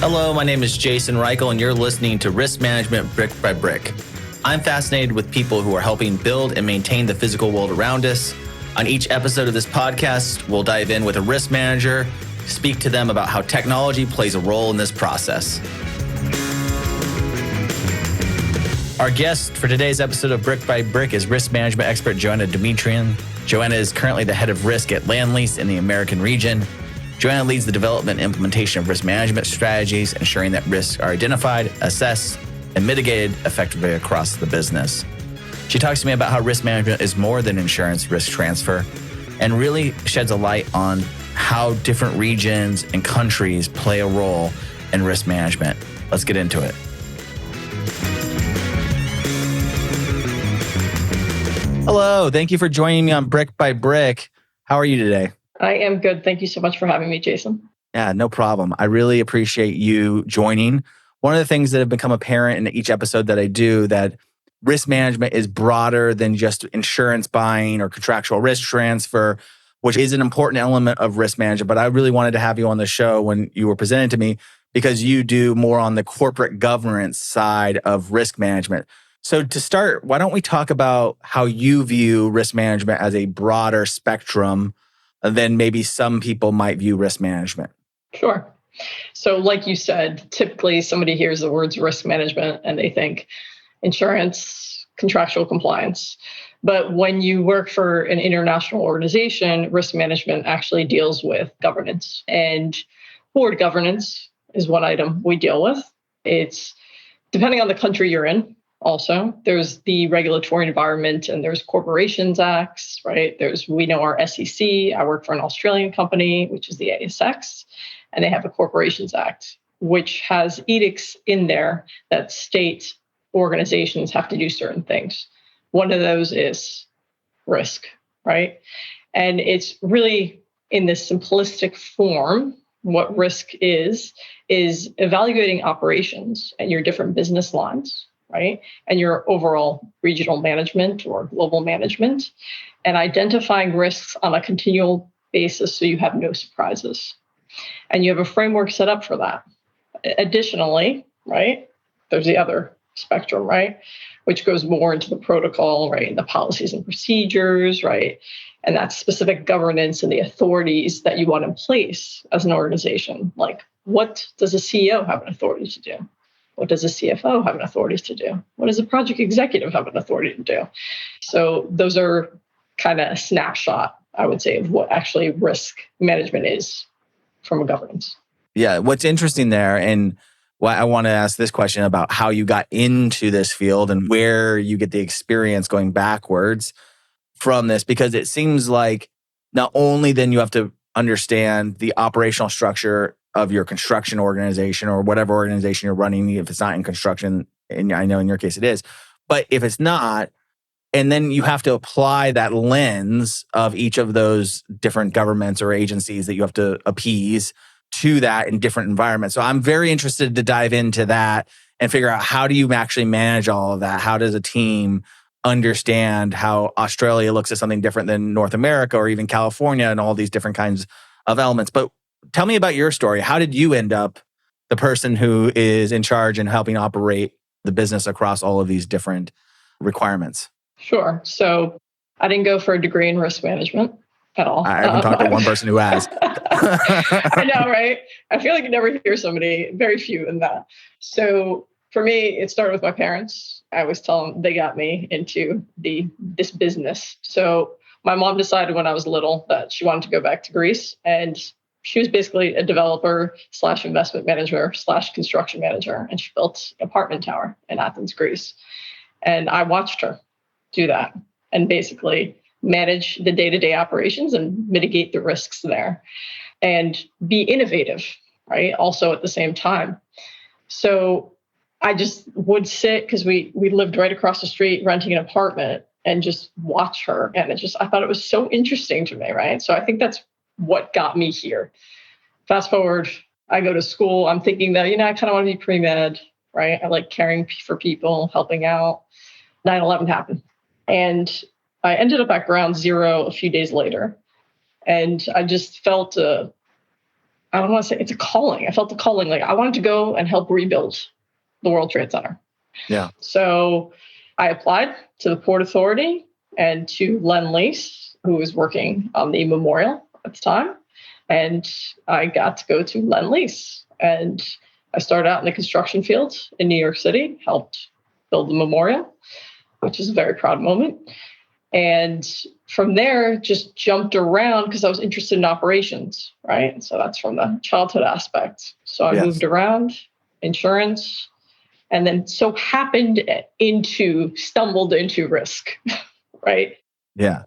Hello, my name is Jason Reichl, and you're listening to Risk Management Brick by Brick. I'm fascinated with people who are helping build and maintain the physical world around us. On each episode of this podcast, we'll dive in with a risk manager, speak to them about how technology plays a role in this process. Our guest for today's episode of Brick by Brick is risk management expert Joanna Dimitrion. Joanna is currently the head of risk at Lend Lease in the American region. Joanna leads the development and implementation of risk management strategies, ensuring that risks are identified, assessed, and mitigated effectively across the business. She talks to me about how risk management is more than insurance risk transfer and really sheds a light on how different regions and countries play a role in risk management. Let's get into it. Hello, thank you for joining me on Brick by Brick. How are you today? I am good. Thank you so much for having me, Jason. Yeah, no problem. I really appreciate you joining. One of the things that have become apparent in each episode that I do, that risk management is broader than just insurance buying or contractual risk transfer, which is an important element of risk management. But I really wanted to have you on the show when you were presented to me because you do more on the corporate governance side of risk management. So to start, why don't we talk about how you view risk management as a broader spectrum than maybe some people might view risk management? Sure. So like you said, typically somebody hears the words risk management and they think insurance, contractual compliance. But when you work for an international organization, risk management actually deals with governance. And board governance is one item we deal with. It's depending on the country you're in. Also, there's the regulatory environment and there's corporations acts, right? We know our SEC. I work for an Australian company, which is the ASX, and they have a Corporations Act, which has edicts in there that state organizations have to do certain things. One of those is risk, right? And it's really in this simplistic form, what risk is evaluating operations and your different business lines, right? And your overall regional management or global management, and identifying risks on a continual basis so you have no surprises. And you have a framework set up for that. Additionally, right, there's the other spectrum, right, which goes more into the protocol, right, and the policies and procedures, right, and that specific governance and the authorities that you want in place as an organization. Like, what does a CEO have an authority to do? What does a CFO have an authority to do? What does a project executive have an authority to do? So those are kind of a snapshot, I would say, of what actually risk management is from a governance. Yeah, what's interesting there, and why I want to ask this question about how you got into this field and where you get the experience going backwards from this, because it seems like not only then you have to understand the operational structure of your construction organization or whatever organization you're running, if it's not in construction, and I know in your case it is, but if it's not, and then you have to apply that lens of each of those different governments or agencies that you have to appease to that in different environments. So I'm very interested to dive into that and figure out, how do you actually manage all of that? How does a team understand how Australia looks at something different than North America or even California and all these different kinds of elements? But tell me about your story. How did you end up the person who is in charge and helping operate the business across all of these different requirements? Sure. So I didn't go for a degree in risk management at all. I haven't talked to one person who has. I know, right? I feel like you never hear somebody, very few in that. So for me, it started with my parents. I always tell them they got me into this business. So my mom decided when I was little that she wanted to go back to Greece, and she was basically a developer / investment manager / construction manager, and she built an apartment tower in Athens, Greece. And I watched her do that and basically manage the day-to-day operations and mitigate the risks there and be innovative, right? Also at the same time. So I just would sit, because we lived right across the street renting an apartment, and just watch her. And I thought it was so interesting to me, right? So I think that's what got me here. Fast forward, I go to school. I'm thinking that, I kind of want to be pre-med, right? I like caring for people, helping out. 9/11 happened. And I ended up at ground zero a few days later. And I just felt I don't want to say it's a calling. I felt the calling. Like I wanted to go and help rebuild the World Trade Center. Yeah. So I applied to the Port Authority and to Lend Lease, who was working on the memorial at the time. And I got to go to Lend Lease. And I started out in the construction field in New York City, helped build the memorial, which is a very proud moment. And from there, just jumped around because I was interested in operations, right? So that's from the childhood aspect. So I moved around, insurance, and then stumbled into risk, right? Yeah.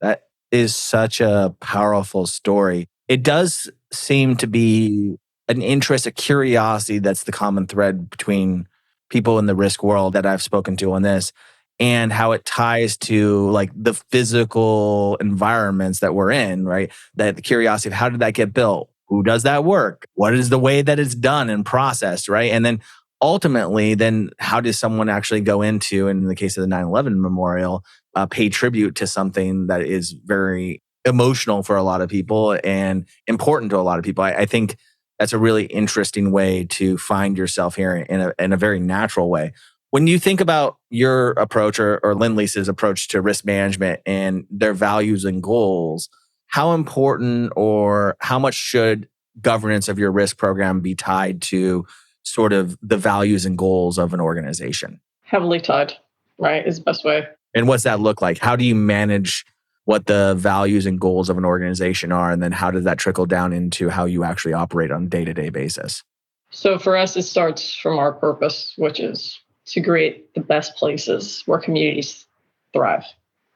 That is such a powerful story. It does seem to be an interest, a curiosity that's the common thread between people in the risk world that I've spoken to on this, and how it ties to like the physical environments that we're in, right? That the curiosity of how did that get built? Who does that work? What is the way that it's done and processed, right? And then ultimately, then how does someone actually go into, in the case of the 9/11 memorial, pay tribute to something that is very emotional for a lot of people and important to a lot of people? I think that's a really interesting way to find yourself here in a very natural way. When you think about your approach or Lend Lease's approach to risk management and their values and goals, how important or how much should governance of your risk program be tied to sort of the values and goals of an organization? Heavily tied, right, is the best way. And what's that look like? How do you manage what the values and goals of an organization are? And then how does that trickle down into how you actually operate on a day-to-day basis? So for us, it starts from our purpose, which is to create the best places where communities thrive.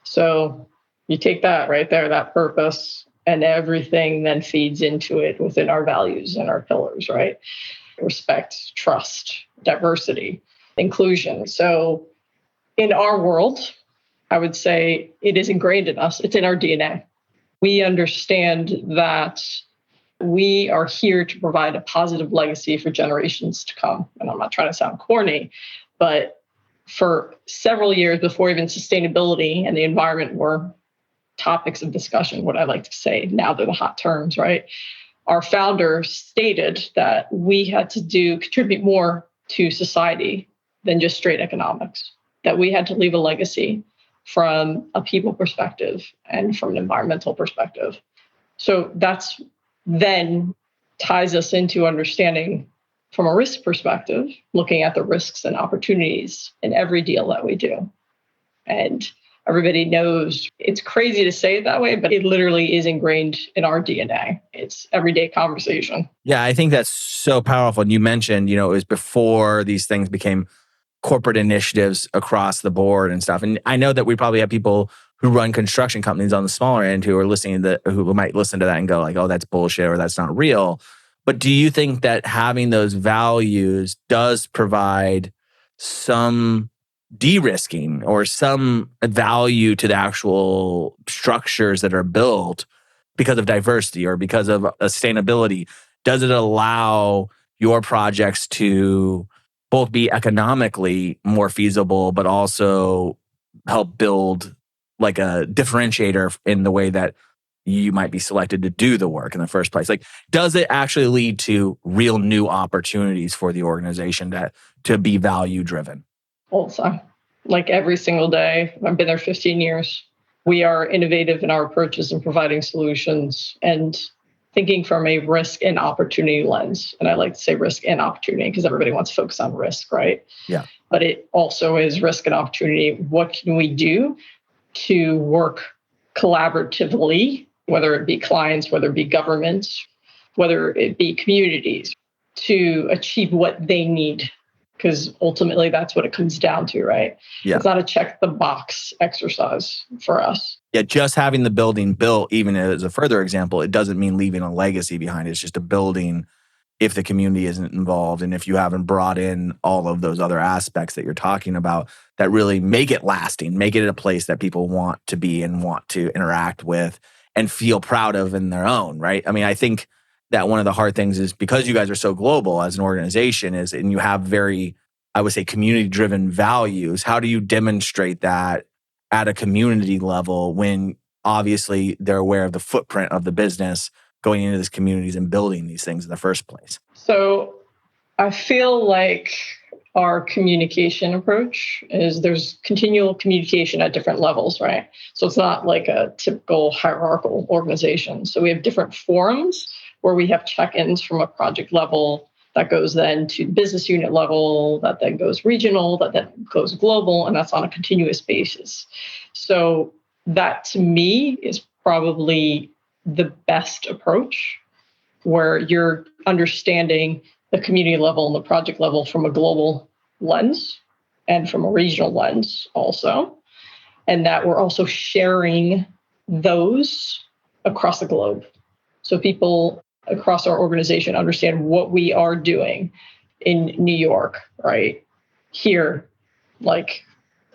So you take that right there, that purpose, and everything then feeds into it within our values and our pillars, right? Respect, trust, diversity, inclusion. So in our world, I would say it is ingrained in us. It's in our DNA. We understand that we are here to provide a positive legacy for generations to come. And I'm not trying to sound corny, but for several years before even sustainability and the environment were topics of discussion, what I like to say, now they're the hot terms, right? Our founder stated that we had to contribute more to society than just straight economics, that we had to leave a legacy from a people perspective and from an environmental perspective. So that's then ties us into understanding from a risk perspective, looking at the risks and opportunities in every deal that we do. And everybody knows it's crazy to say it that way, but it literally is ingrained in our DNA. It's everyday conversation. Yeah, I think that's so powerful. And you mentioned, it was before these things became corporate initiatives across the board and stuff. And I know that we probably have people who run construction companies on the smaller end who are who might listen to that and go like, oh, that's bullshit or that's not real. But do you think that having those values does provide some de-risking or some value to the actual structures that are built because of diversity or because of sustainability? Does it allow your projects to both be economically more feasible, but also help build like a differentiator in the way that you might be selected to do the work in the first place? Like, does it actually lead to real new opportunities for the organization to be value driven? All the time. Like every single day. I've been there 15 years. We are innovative in our approaches and providing solutions and thinking from a risk and opportunity lens. And I like to say risk and opportunity because everybody wants to focus on risk, right? Yeah. But it also is risk and opportunity. What can we do to work collaboratively, whether it be clients, whether it be governments, whether it be communities, to achieve what they need? Because ultimately that's what it comes down to, right? Yeah. It's not a check the box exercise for us. Yeah, just having the building built, even as a further example, it doesn't mean leaving a legacy behind. It's just a building if the community isn't involved and if you haven't brought in all of those other aspects that you're talking about that really make it lasting, make it a place that people want to be and want to interact with and feel proud of in their own, right? I mean, I think that one of the hard things is because you guys are so global as an organization and you have very, I would say, community-driven values. How do you demonstrate that at a community level when obviously they're aware of the footprint of the business, going into these communities and building these things in the first place? So I feel like our communication approach is there's continual communication at different levels, right? So it's not like a typical hierarchical organization. So we have different forums where we have check-ins from a project level that goes then to business unit level, that then goes regional, that then goes global, and that's on a continuous basis. So that to me is probably the best approach, where you're understanding the community level and the project level from a global lens and from a regional lens also, and that we're also sharing those across the globe. So people across our organization understand what we are doing in New York, right? Here, like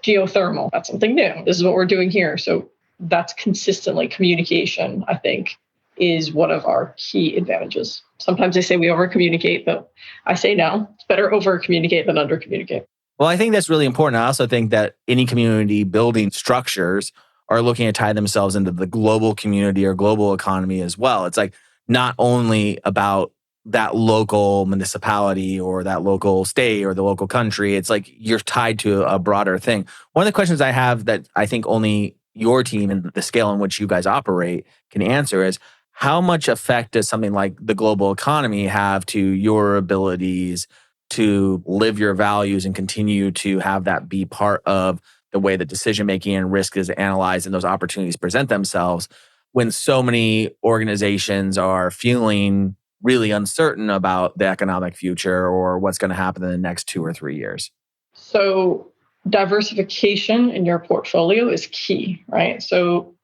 geothermal, that's something new. This is what we're doing here. So that's consistently communication, I think, is one of our key advantages. Sometimes they say we over communicate, but I say no. It's better over communicate than under communicate. Well, I think that's really important. I also think that any community building structures are looking to tie themselves into the global community or global economy as well. It's like not only about that local municipality or that local state or the local country. It's like you're tied to a broader thing. One of the questions I have that I think only your team and the scale in which you guys operate can answer is, how much effect does something like the global economy have to your abilities to live your values and continue to have that be part of the way that decision making and risk is analyzed and those opportunities present themselves, when so many organizations are feeling really uncertain about the economic future or what's going to happen in the next 2 or 3 years? So diversification in your portfolio is key, right? So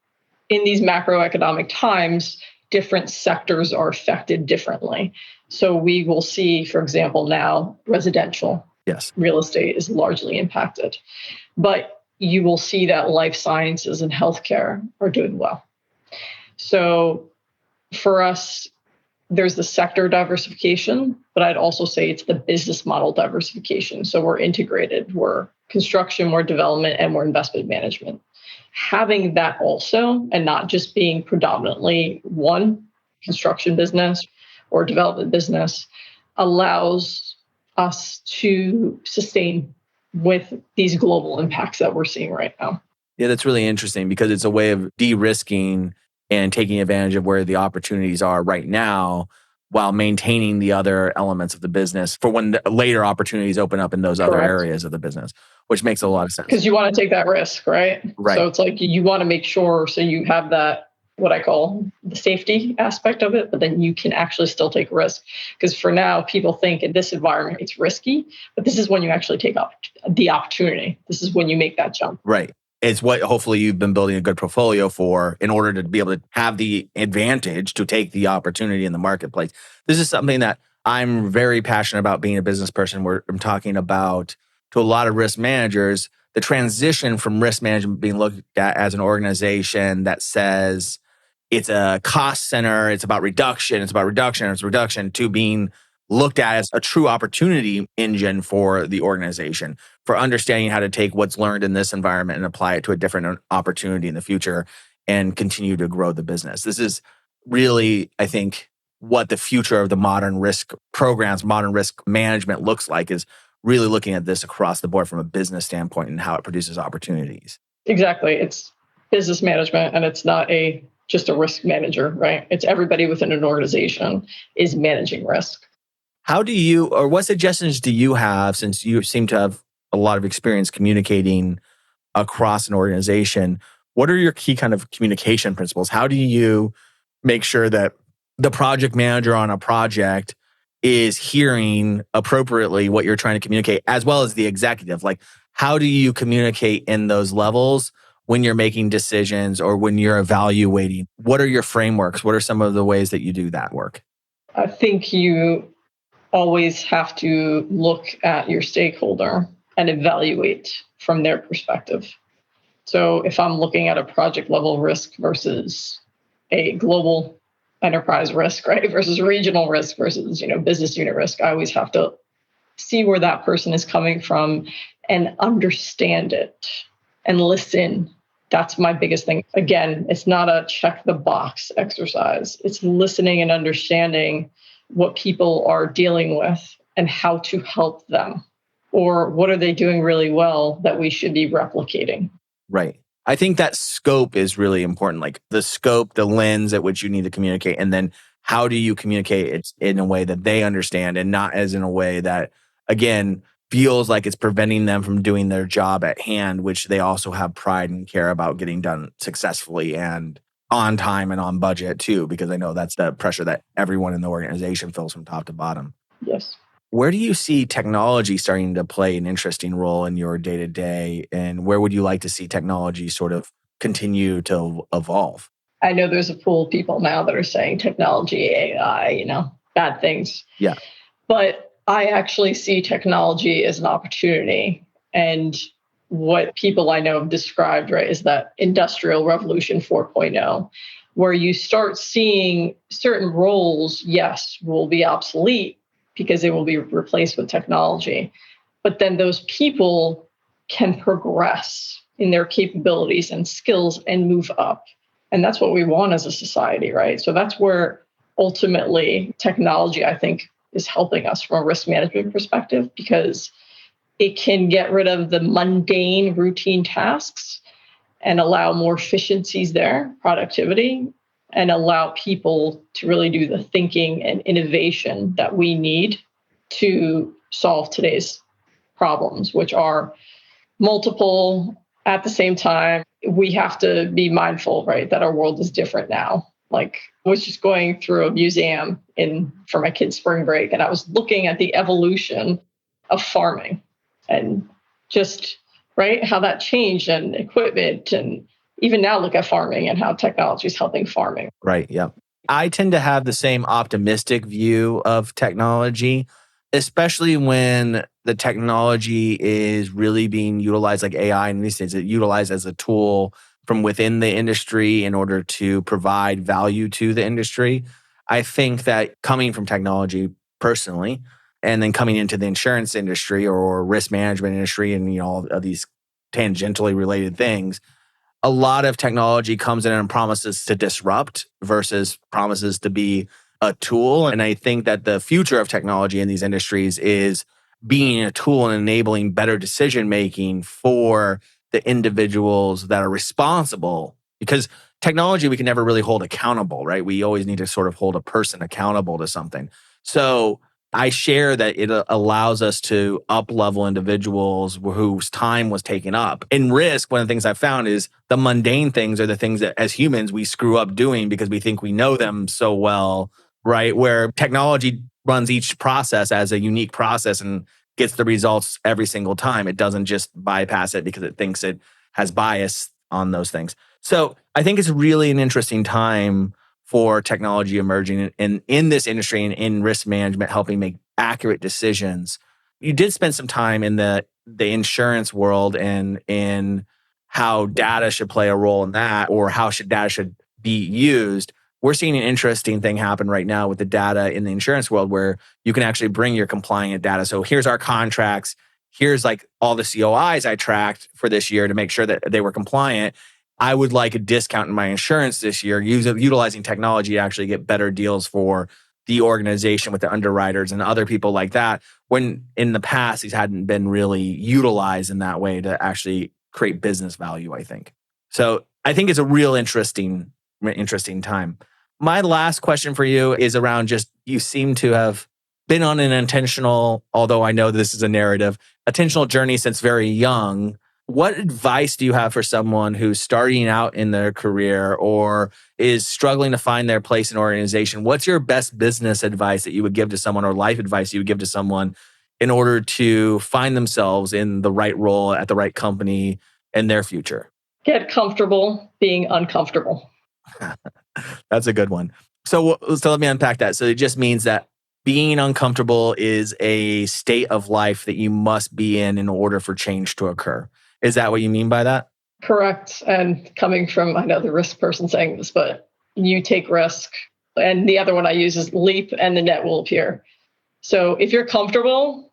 in these macroeconomic times, different sectors are affected differently. So we will see, for example, now residential real estate is largely impacted. But you will see that life sciences and healthcare are doing well. So for us, there's the sector diversification, but I'd also say it's the business model diversification. So we're integrated, we're construction, we're development, and we're investment management. Having that also, and not just being predominantly one construction business or development business, allows us to sustain with these global impacts that we're seeing right now. Yeah, that's really interesting because it's a way of de-risking and taking advantage of where the opportunities are right now while maintaining the other elements of the business for when the later opportunities open up in those other areas of the business, which makes a lot of sense. Because you want to take that risk, right? Right. So it's like you want to make sure so you have that, what I call the safety aspect of it, but then you can actually still take risk. Because for now, people think in this environment, it's risky, but this is when you actually take up the opportunity. This is when you make that jump. Right. It's what hopefully you've been building a good portfolio for in order to be able to have the advantage to take the opportunity in the marketplace. This is something that I'm very passionate about being a business person, where I'm talking about to a lot of risk managers, the transition from risk management being looked at as an organization that says it's a cost center, it's about reduction, to being looked at as a true opportunity engine for the organization, for understanding how to take what's learned in this environment and apply it to a different opportunity in the future and continue to grow the business. This is really, I think, what the future of the modern risk programs, modern risk management looks like, is really looking at this across the board from a business standpoint and how it produces opportunities. Exactly. It's business management, and it's not just a risk manager, right? It's everybody within an organization is managing risk. How do you, or what suggestions do you have, since you seem to have a lot of experience communicating across an organization? What are your key kind of communication principles? How do you make sure that the project manager on a project is hearing appropriately what you're trying to communicate, as well as the executive? Like, how do you communicate in those levels when you're making decisions or when you're evaluating? What are your frameworks? What are some of the ways that you do that work? I think you always have to look at your stakeholder and evaluate from their perspective. So if I'm looking at a project level risk versus a global enterprise risk, right, versus regional risk versus, business unit risk, I always have to see where that person is coming from and understand it and listen That's my biggest thing. Again, it's not a check the box exercise. It's listening and understanding what people are dealing with and how to help them. Or what are they doing really well that we should be replicating? Right. I think that scope is really important, like the scope, the lens at which you need to communicate, and then how do you communicate it in a way that they understand and not as in a way that, again, feels like it's preventing them from doing their job at hand, which they also have pride and care about getting done successfully and on time and on budget too, because I know that's the pressure that everyone in the organization feels from top to bottom. Yes. Where do you see technology starting to play an interesting role in your day to day? And where would you like to see technology sort of continue to evolve? I know there's a pool of people now that are saying technology, AI, bad things. Yeah. But I actually see technology as an opportunity. And what people I know have described, right, is that industrial revolution 4.0, where you start seeing certain roles, yes, will be obsolete because they will be replaced with technology. But then those people can progress in their capabilities and skills and move up. And that's what we want as a society, right? So that's where ultimately technology, I think, is helping us from a risk management perspective, because it can get rid of the mundane routine tasks and allow more efficiencies there, productivity, and allow people to really do the thinking and innovation that we need to solve today's problems, which are multiple at the same time. We have to be mindful, right, that our world is different now. Like, I was just going through a museum for my kids' spring break, and I was looking at the evolution of farming and just, right, how that changed and equipment. And even now look at farming and how technology is helping farming. Right. Yeah. I tend to have the same optimistic view of technology, especially when the technology is really being utilized, like AI and these things, utilized as a tool from within the industry in order to provide value to the industry. I think that coming from technology personally, and then coming into the insurance industry or risk management industry and all of these tangentially related things, a lot of technology comes in and promises to disrupt versus promises to be a tool. And I think that the future of technology in these industries is being a tool and enabling better decision making for the individuals that are responsible. Because technology, we can never really hold accountable, right? We always need to sort of hold a person accountable to something. So I share that it allows us to up-level individuals whose time was taken up. In risk, one of the things I've found is the mundane things are the things that as humans we screw up doing because we think we know them so well, right? Where technology runs each process as a unique process and gets the results every single time. It doesn't just bypass it because it thinks it has bias on those things. So I think it's really an interesting time for technology emerging in this industry and in risk management, helping make accurate decisions. You did spend some time in the insurance world and in how data should play a role in that, or how data should be used. We're seeing an interesting thing happen right now with the data in the insurance world where you can actually bring your compliant data. So here's our contracts. Here's like all the COIs I tracked for this year to make sure that they were compliant. I would like a discount in my insurance this year, utilizing technology to actually get better deals for the organization with the underwriters and other people like that, when in the past, these hadn't been really utilized in that way to actually create business value, I think. So I think it's a real interesting time. My last question for you is around just, you seem to have been on an intentional, although I know this is a narrative, intentional journey since very young. What advice do you have for someone who's starting out in their career or is struggling to find their place in an organization? What's your best business advice that you would give to someone, or life advice you would give to someone in order to find themselves in the right role at the right company in their future? Get comfortable being uncomfortable. That's a good one. So let me unpack that. So it just means that being uncomfortable is a state of life that you must be in order for change to occur. Is that what you mean by that? Correct. And coming from, I know the risk person saying this, but you take risk. And the other one I use is leap and the net will appear. So if you're comfortable,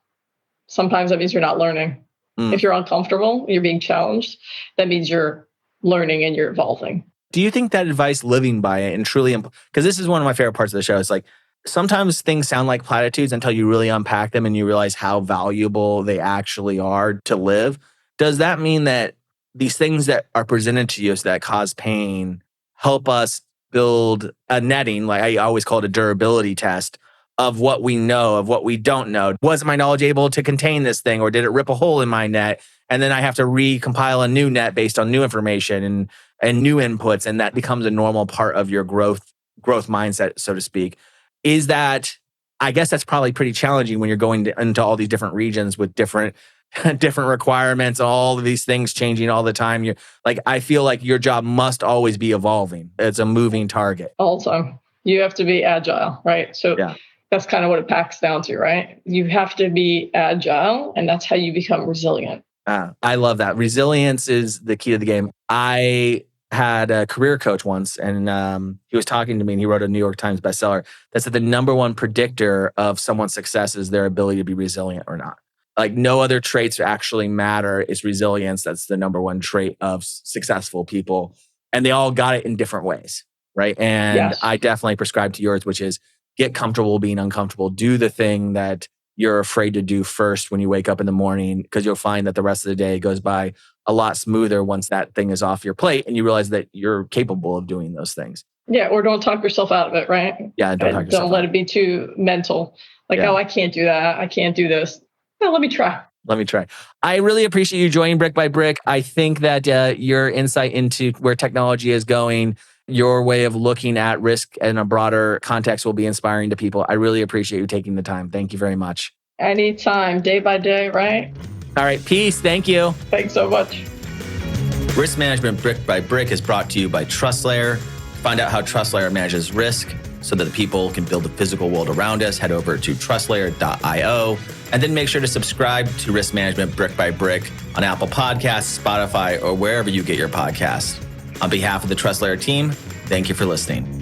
sometimes that means you're not learning. If you're uncomfortable, you're being challenged, that means you're learning and you're evolving. Do you think that advice, living by it and truly, because this is one of my favorite parts of the show, it's like sometimes things sound like platitudes until you really unpack them and you realize how valuable they actually are to live. Does that mean that these things that are presented to you that cause pain help us build a netting, like I always call it a durability test, of what we know, of what we don't know? Was my knowledge able to contain this thing, or did it rip a hole in my net? And then I have to recompile a new net based on new information and new inputs. And that becomes a normal part of your growth mindset, so to speak. Is that, I guess that's probably pretty challenging when you're going into all these different regions with different requirements, all of these things changing all the time. You're like, I feel like your job must always be evolving. It's a moving target. All the time. You have to be agile, right? So that's kind of what it packs down to, right? You have to be agile, and that's how you become resilient. I love that. Resilience is the key to the game. I had a career coach once, and he was talking to me, and he wrote a New York Times bestseller that said the number one predictor of someone's success is their ability to be resilient or not. Like, no other traits actually matter. It's resilience. That's the number one trait of successful people. And they all got it in different ways, right? And I definitely prescribe to yours, which is get comfortable being uncomfortable. Do the thing that you're afraid to do first when you wake up in the morning, because you'll find that the rest of the day goes by a lot smoother once that thing is off your plate and you realize that you're capable of doing those things. Yeah, or don't talk yourself out of it, right? Yeah, don't let it be too mental. Like, oh, I can't do that. I can't do this. No, let me try. I really appreciate you joining Brick by Brick. I think that your insight into where technology is going, your way of looking at risk in a broader context will be inspiring to people. I really appreciate you taking the time. Thank you very much. Anytime, day by day, right? All right, peace. Thank you. Thanks so much. Risk Management Brick by Brick is brought to you by TrustLayer. Find out how TrustLayer manages risk so that the people can build the physical world around us. Head over to trustlayer.io. And then make sure to subscribe to Risk Management Brick by Brick on Apple Podcasts, Spotify, or wherever you get your podcasts. On behalf of the TrustLayer team, thank you for listening.